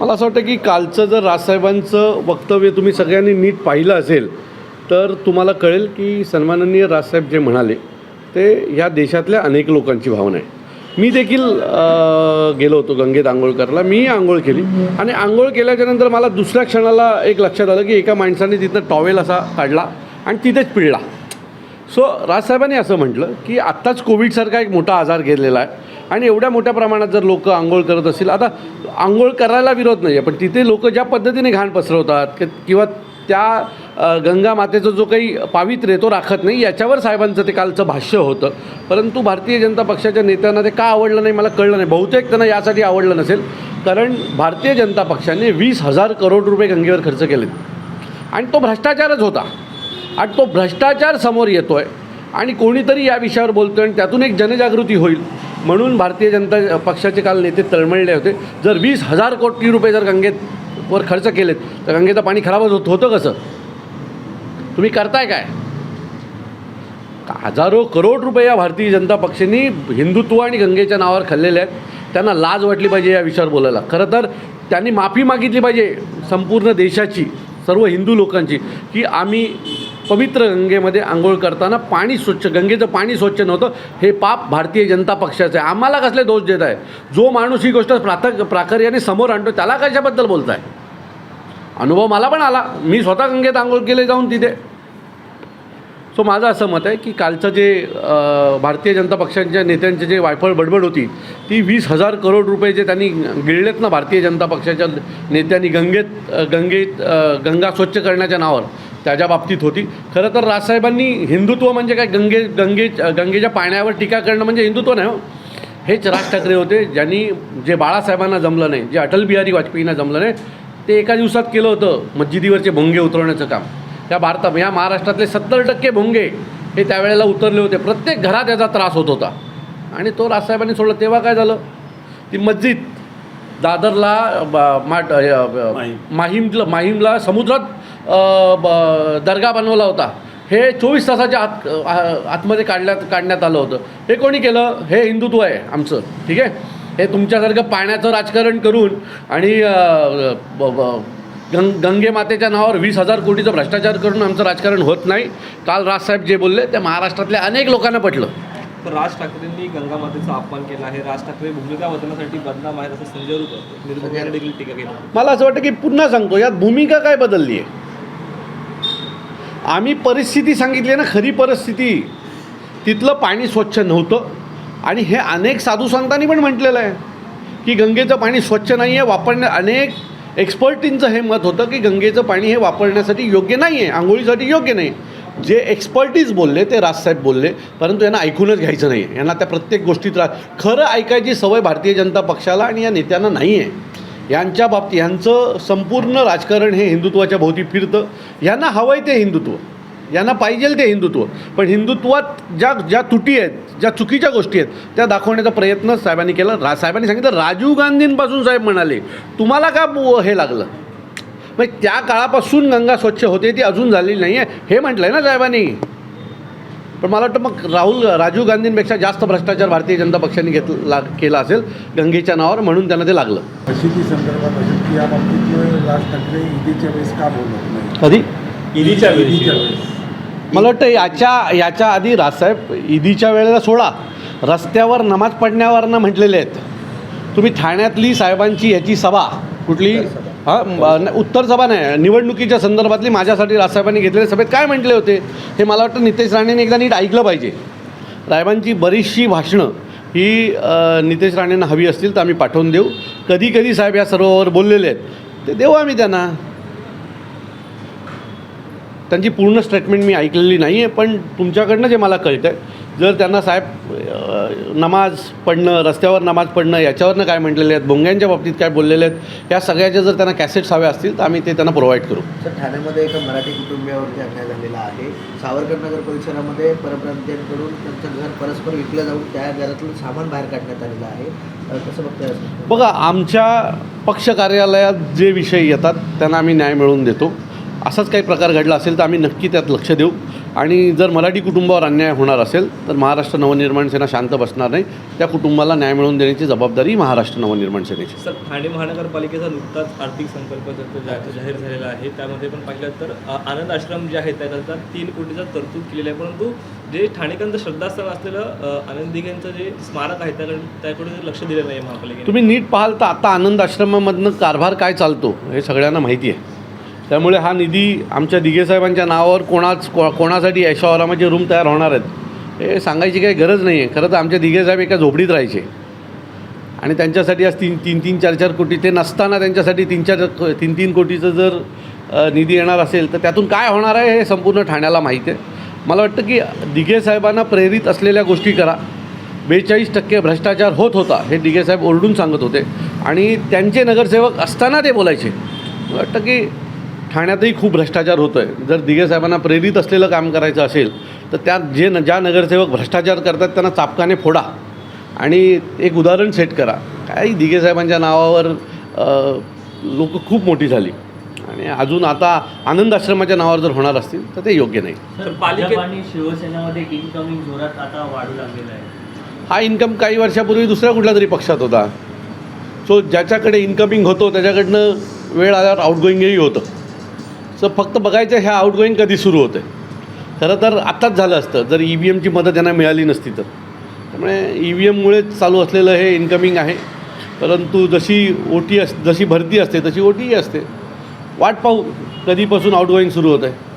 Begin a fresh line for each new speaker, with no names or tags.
मला असं वाटतं की कालचं जर राजसाहेबांचं वक्तव्य तुम्ही सगळ्यांनी नीट पाहिलं असेल तर तुम्हाला कळेल की सन्माननीय राजसाहेब जे म्हणाले ते ह्या देशातल्या अनेक लोकांची भावना आहे. मी देखील गेलो होतो गंगेत आंघोळ करायला. मी आंघोळ केली आणि आंघोळ केल्याच्यानंतर मला दुसऱ्या क्षणाला एक लक्षात आलं की एका माणसाने तिथं टॉवेल असा काढला आणि तिथेच पिळला. सो राजसाहेबांनी असं म्हटलं की आत्ताच कोविडसारखा एक मोठा आजार घेतलेला आहे आणि एवढ्या मोठ्या प्रमाणात जर लोक आंघोळ करत असतील, आता आंघोळ करायला विरोध नाही आहे, पण तिथे लोक ज्या पद्धतीने घाण पसरवतात किंवा त्या गंगा मातेचा जो काही पावित्र्य तो राखत नाही, याच्यावर साहेबांचं ते कालचं भाष्य होतं. परंतु भारतीय जनता पक्षाच्या नेत्यांना ते का आवडलं नाही मला कळलं नाही. बहुतेक त्यांना यासाठी आवडलं नसेल कारण भारतीय जनता पक्षाने 20,000 करोड रुपये गंगेवर खर्च केलेत आणि तो भ्रष्टाचारच होता आणि तो भ्रष्टाचार समोर येतो आहे आणि कोणीतरी या विषयावर बोलतो आणि त्यातून एक जनजागृती होईल म्हणून भारतीय जनता पक्षाचे काल नेते तळमळले होते. जर 20,000 कोटी रुपये जर गंगेवर खर्च केलेत तर गंगेचं पाणी खराबच होतं कसं? तुम्ही करताय काय? हजारो करोड रुपये या भारतीय जनता पक्षाने हिंदुत्व आणि गंगेच्या नावावर खाल्लेले आहेत. त्यांना लाज वाटली पाहिजे या विषयावर बोलायला. खरं तर त्यांनी माफी मागितली पाहिजे संपूर्ण देशाची, सर्व हिंदू लोकांची, की आम्ही पवित्र गंगेमध्ये आंघोळ करताना पाणी स्वच्छ, गंगेचं पाणी स्वच्छ नव्हतं, हे पाप भारतीय जनता पक्षाचं आहे. आम्हाला कसले दोष देत आहे? जो माणूस ही गोष्ट प्राकर्याने समोर आणतो त्याला कशाबद्दल बोलताय? अनुभव मला पण आला, मी स्वतः गंगेत आंघोळ केले जाऊन तिथे. सो माझं असं मत आहे की कालचं जे भारतीय जनता पक्षाच्या नेत्यांचे जे वायफळ बडबड होती ती 20,000 करोड रुपये जे त्यांनी गिळलेत ना भारतीय जनता पक्षाच्या नेत्यांनी गंगा स्वच्छ करण्याच्या नावावर, त्याच्या बाबतीत होती. खरं तर राजसाहेबांनी हिंदुत्व म्हणजे काय, गंगेच्या पाण्यावर टीका करणं म्हणजे हिंदुत्व नाही हो. हेच राज ठाकरे होते ज्यांनी, जे बाळासाहेबांना जमलं नाही, जे अटल बिहारी वाजपेयींना जमलं नाही, ते एका दिवसात केलं होतं मस्जिदीवरचे भोंगे उतरवण्याचं काम. या महाराष्ट्रातले 70% भोंगे हे त्यावेळेला उतरले होते. प्रत्येक घरात याचा त्रास होत होता आणि तो राजसाहेबांनी सोडलं. तेव्हा काय झालं? ती मस्जिद दादरला माहीमला समुद्रात दर्गा बनवला होता. हे 24 तासाच्या आतमध्ये काढण्यात आलं होतं. हे कोणी केलं? हे हिंदुत्व आहे आमचं. ठीक आहे, हे तुमच्यासारखं पाण्याचं राजकारण करून आणि गंगे मातेच्या नावावर 20,000 कोटीचं भ्रष्टाचार करून आमचं राजकारण होत नाही. काल राजसाहेब जे बोलले ते महाराष्ट्रातल्या अनेक लोकांना पटलं.
तर राज ठाकरेंनी गंगा मातेचा अपमान केला आहे, राज ठाकरे भूमिका बदलण्यासाठी बदनाम आहेत असं संजय निर्भयाने देखील टीका केली.
मला असं वाटतं की पुन्हा सांगतो, यात भूमिका काय बदलली आहे? आम्ही परिस्थिती सांगितली ना, खरी परिस्थिती. तिथलं पाणी स्वच्छ नव्हतं आणि हे अनेक साधू संतांनी पण म्हटलेलं आहे की गंगेचं पाणी स्वच्छ नाही आहे. अनेक एक्सपर्टींचं हे मत होतं की गंगेचं पाणी हे वापरण्यासाठी योग्य नाही आहे, आंघोळीसाठी योग्य नाही. जे एक्सपर्टीज बोलले ते राजसाहेब बोलले, परंतु यांना ऐकूनच घ्यायचं नाही आहे. यांना त्या प्रत्येक गोष्टीत खरं ऐकायची सवय भारतीय जनता पक्षाला आणि या नेत्यांना नाही आहे. यांच्या बाबतीत यांचं संपूर्ण राजकारण हे हिंदुत्वाच्या भोवती फिरतं. यांना हवं आहे ते हिंदुत्व, यांना पाहिजे ते हिंदुत्व, पण हिंदुत्वात ज्या त्रुटी आहेत, ज्या चुकीच्या गोष्टी आहेत त्या दाखवण्याचा प्रयत्न साहेबांनी केला. साहेबांनी सांगितलं राजीव गांधींपासून साहेब म्हणाले तुम्हाला का हे लागलं? मग त्या काळापासून गंगा स्वच्छ होते, ती अजून झालेली नाही आहे हे म्हटलं आहे ना साहेबांनी. पण मला वाटतं मग राजीव गांधींपेक्षा जास्त भ्रष्टाचार भारतीय जनता पक्षाने केला असेल गंगेच्या नावावर, म्हणून त्यांना ते लागलं.
मशिदी संदर्भात असेल की या बाबतीत राज ठाकरे ईदीच्या वेळेस का बोलत नाही?
कधी?
ईदीच्या वेळेस.
मला वाटतं याच्या आधी राजसाहेब ईदीच्या वेळेला सोडा, रस्त्यावर नमाज पडण्यावरनं म्हटलेले आहेत. तुम्ही ठाण्यातली साहेबांची याची सभा कुठली उत्तर सभा नाही, निवडणुकीच्या संदर्भातली माझ्यासाठी राजसाहेबांनी घेतलेल्या सभेत काय म्हटले होते हे मला वाटतं नितेश राणेंनी एकदा नीट ऐकलं पाहिजे. साहेबांची बरीचशी भाषणं ही नितेश राणेंना हवी असतील तर आम्ही पाठवून देऊ. कधी कधी साहेब या सर्वावर बोललेले आहेत ते देऊ आम्ही त्यांना. त्यांची पूर्ण स्टेटमेंट मी ऐकलेली नाही आहे, पण तुमच्याकडनं जे मला कळतं आहे जर त्यांना साहेब नमाज पडणं, रस्त्यावर नमाज पडणं याच्यावरनं काय म्हटलेले आहेत, भोंग्यांच्या बाबतीत काय बोललेले आहेत, या सगळ्याच्या जर त्यांना कॅसेट्स हव्या असतील तर आम्ही ते त्यांना प्रोव्हाइड करू.
सर, ठाण्यामध्ये एका मराठी कुटुंबियावरती अन्याय झालेला आहे. सावरकरनगर परिसरामध्ये परप्रांतीयांकडून त्यांचं घर परस्पर विकलं जाऊन त्या घरातलं सामान बाहेर काढण्यात आलेलं आहे. कसं बघताय?
बघा, आमच्या पक्ष कार्यालयात जे विषय येतात त्यांना आम्ही न्याय मिळवून देतो. असाच काही प्रकार घडला असेल तर आम्ही नक्की त्यात लक्ष देऊ. आणि जर मराठी कुटुंबावर अन्याय होणार असेल तर महाराष्ट्र नवनिर्माण सेना शांत बसणार नाही. त्या कुटुंबाला न्याय मिळवून देण्याची जबाबदारी महाराष्ट्र नवनिर्माण सेनेची.
सर, ठाणे महानगरपालिकेचा नुकताच आर्थिक संकल्प जाहीर झालेला आहे. त्यामध्ये पण पाहिलं तर आनंद आश्रम जे आहे त्याकरता 3 कोटीचा तरतूद केलेली आहे. परंतु जे ठाणेकरांचं श्रद्धास्थान असलेलं आनंद दिघेंचं जे स्मारक आहे त्याकडे लक्ष दिलं नाही महापालिकेने.
तुम्ही नीट पाहाल तर आता आनंद आश्रमामधनं कारभार काय चालतो हे सगळ्यांना माहिती आहे. त्यामुळे हा निधी आमच्या दिघेसाहेबांच्या नावावर कोणासाठी ऐशोआरामाचे रूम तयार होणार आहेत हे सांगायची काही गरज नाही आहे. खरं तर आमच्या दिघेसाहेब एका झोपडीत राहायचे आणि त्यांच्यासाठी आज 3-4 कोटी ते नसताना त्यांच्यासाठी 3 कोटीचं जर निधी येणार असेल तर त्यातून काय होणार आहे हे संपूर्ण ठाण्याला माहीत आहे. मला वाटतं की दिघेसाहेबांना प्रेरित असलेल्या गोष्टी करा. 42% भ्रष्टाचार होत होता हे दिघेसाहेब ओरडून सांगत होते आणि त्यांचे नगरसेवक असताना ते बोलायचे. मला वाटतं की ठाण्यातही खूप भ्रष्टाचार होतो आहे. जर दिघेसाहेबांना प्रेरित असलेलं काम करायचं असेल तर त्यात ज्या नगरसेवक भ्रष्टाचार करतात त्यांना चापकाने फोडा आणि एक उदाहरण सेट करा. काही दिघेसाहेबांच्या नावावर लोक खूप मोठी झाली आणि अजून आता आनंद आश्रमाच्या नावावर जर होणार असतील तर ते योग्य नाही.
तर पालिकेत
आणि शिवसेनेमध्ये इनकमिंग जोरात आता वाढू लागलेला आहे.
हा इन्कम काही वर्षापूर्वी दुसऱ्या कुठल्या तरी पक्षात होता. सो ज्याच्याकडे इन्कमिंग होतो त्याच्याकडनं वेळ आल्यावर आउटगोईंगही होतं. सो फक्त बघायचं ह्या आउटगोईंग कधी सुरू होते. खरं तर आत्ताच झालं असतं जर EVMची मदत त्यांना मिळाली नसती तर. त्यामुळे EVMमुळेच चालू असलेलं हे इन्कमिंग आहे. परंतु जशी भरती असते तशी OTही असते. वाट पाहू कधीपासून आउटगोईंग सुरू होत आहे.